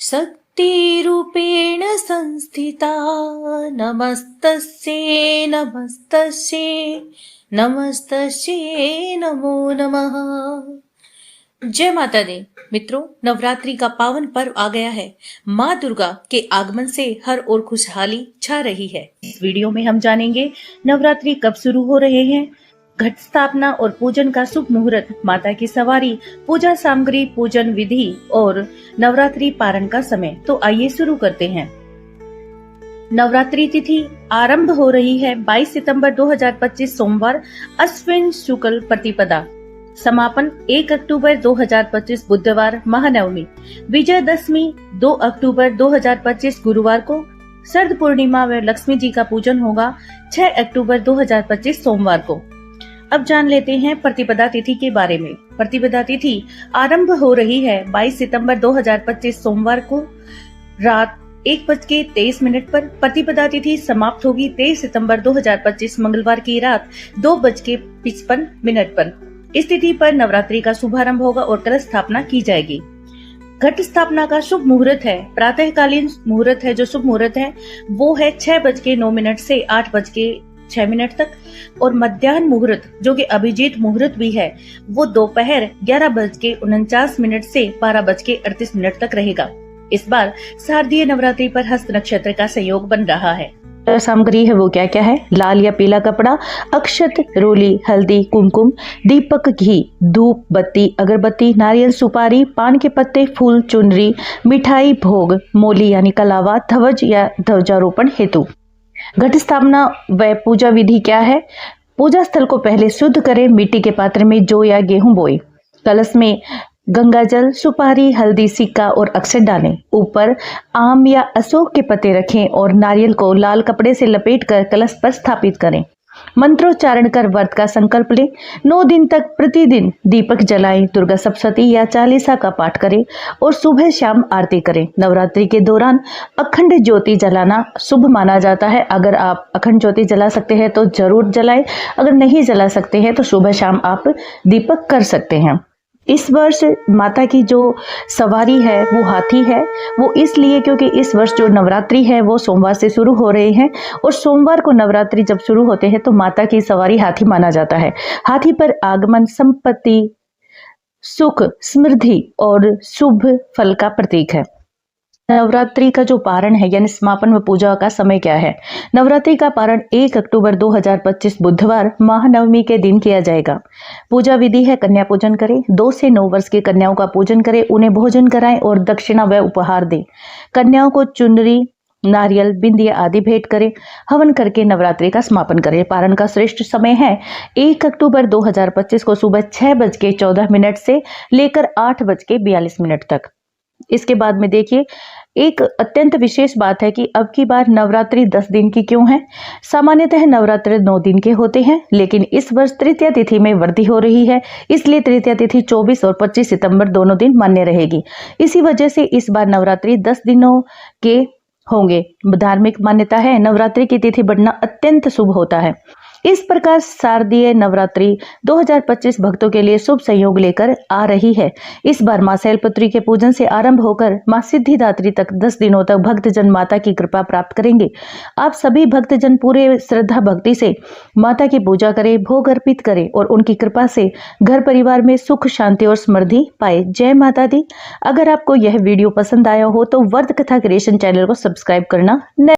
शक्तिरूपेण संस्थिता नमस्तस्यै नमस्तस्यै नमस्तस्यै नमो नमः। जय माता दी। मित्रों, नवरात्रि का पावन पर्व आ गया है। माँ दुर्गा के आगमन से हर ओर खुशहाली छा रही है। इस वीडियो में हम जानेंगे नवरात्रि कब शुरू हो रहे हैं, घट स्थापना और पूजन का शुभ मुहूर्त, माता की सवारी, पूजा सामग्री, पूजन विधि और नवरात्रि पारण का समय। तो आइए शुरू करते हैं। नवरात्रि तिथि आरंभ हो रही है 22 सितंबर 2025 सोमवार अश्विन शुक्ल प्रतिपदा। समापन 1 अक्टूबर 2025 बुधवार महानवमी। विजयदशमी 2 अक्टूबर 2025 गुरुवार को। शरद पूर्णिमा व लक्ष्मी जी का पूजन होगा 6 अक्टूबर 2025 सोमवार को। अब जान लेते हैं प्रतिपदा तिथि के बारे में। प्रतिपदा तिथि आरंभ हो रही है 22 सितंबर 2025 सोमवार को रात 1:23 पर। प्रतिपदा तिथि समाप्त होगी 23 सितंबर 2025 मंगलवार की रात 2:55 पर। इस तिथि पर नवरात्रि का शुभारंभ होगा और कलश स्थापना की जाएगी। घट स्थापना का शुभ मुहूर्त है, प्रातःकालीन मुहूर्त है, जो शुभ मुहूर्त है वो है 6:09 से 8:06 तक, और मध्याह्न मुहूर्त जो कि अभिजीत मुहूर्त भी है वो दोपहर 11:49 से 12:38 तक रहेगा। इस बार शारदीय नवरात्रि पर हस्त नक्षत्र का संयोग बन रहा है। सामग्री है वो क्या क्या है? लाल या पीला कपड़ा, अक्षत, रोली, हल्दी, कुमकुम, दीपक, घी, धूप, बत्ती, अगरबत्ती, नारियल, सुपारी, पान के पत्ते, फूल, चुनरी, मिठाई, भोग, मोली यानी कलावा, ध्वज या ध्वजारोपण हेतु। घट स्थापना व पूजा विधि क्या है? पूजा स्थल को पहले शुद्ध करें, मिट्टी के पात्र में जौ या गेहूं बोए, कलश में गंगा जल, सुपारी, हल्दी, सिक्का और अक्षत डालें। ऊपर आम या अशोक के पत्ते रखें और नारियल को लाल कपड़े से लपेटकर कलश पर स्थापित करें। मंत्रोच्चारण कर व्रत का संकल्प लें। 9 दिन तक प्रतिदिन दीपक जलाएं, दुर्गा सप्तशती या चालीसा का पाठ करें और सुबह शाम आरती करें। नवरात्रि के दौरान अखंड ज्योति जलाना शुभ माना जाता है। अगर आप अखंड ज्योति जला सकते हैं तो जरूर जलाएं, अगर नहीं जला सकते हैं तो सुबह शाम आप दीपक कर सकते हैं। इस वर्ष माता की जो सवारी है वो हाथी है, वो इसलिए क्योंकि इस वर्ष जो नवरात्रि है वो सोमवार से शुरू हो रहे हैं और सोमवार को नवरात्रि जब शुरू होते हैं तो माता की सवारी हाथी माना जाता है। हाथी पर आगमन संपत्ति, सुख, समृद्धि और शुभ फल का प्रतीक है। नवरात्रि का जो पारण है यानी समापन व पूजा का समय क्या है? नवरात्रि का पारण 1 अक्टूबर 2025 बुधवार महानवमी के दिन किया जाएगा। पूजा विधि है कन्या पूजन करें। 2 से 9 वर्ष की कन्याओं का पूजन करें, उन्हें भोजन कराएं और दक्षिणा व उपहार दें। कन्याओं को चुनरी, नारियल, बिंदिया आदि भेंट करें। हवन करके नवरात्रि का समापन करें। पारण का श्रेष्ठ समय है 1 अक्टूबर 2025 को सुबह 6:14 से लेकर 8:42 तक। इसके बाद में देखिए, एक अत्यंत विशेष बात है कि अब की बार नवरात्रि 10 दिन की क्यों है? सामान्यतः नवरात्रि 9 दिन के होते हैं, लेकिन इस वर्ष तृतीया तिथि में वृद्धि हो रही है, इसलिए तृतीया तिथि 24 और 25 सितंबर दोनों दिन मान्य रहेगी। इसी वजह से इस बार नवरात्रि 10 दिनों के होंगे। धार्मिक मान्यता है नवरात्रि की तिथि बढ़ना अत्यंत शुभ होता है। इस प्रकार शारदीय नवरात्रि 2025 भक्तों के लिए शुभ संयोग लेकर आ रही है। इस बार मां शैलपुत्री के पूजन से आरंभ होकर मां सिद्धिदात्री तक 10 दिनों तक भक्तजन माता की कृपा प्राप्त करेंगे। आप सभी भक्तजन पूरे श्रद्धा भक्ति से माता की पूजा करें, भोग अर्पित करें और उनकी कृपा से घर परिवार में सुख, शांति और समृद्धि पाए। जय माता दी। अगर आपको यह वीडियो पसंद आया हो तो वर्त कथा क्रिएशन चैनल को सब्सक्राइब करना न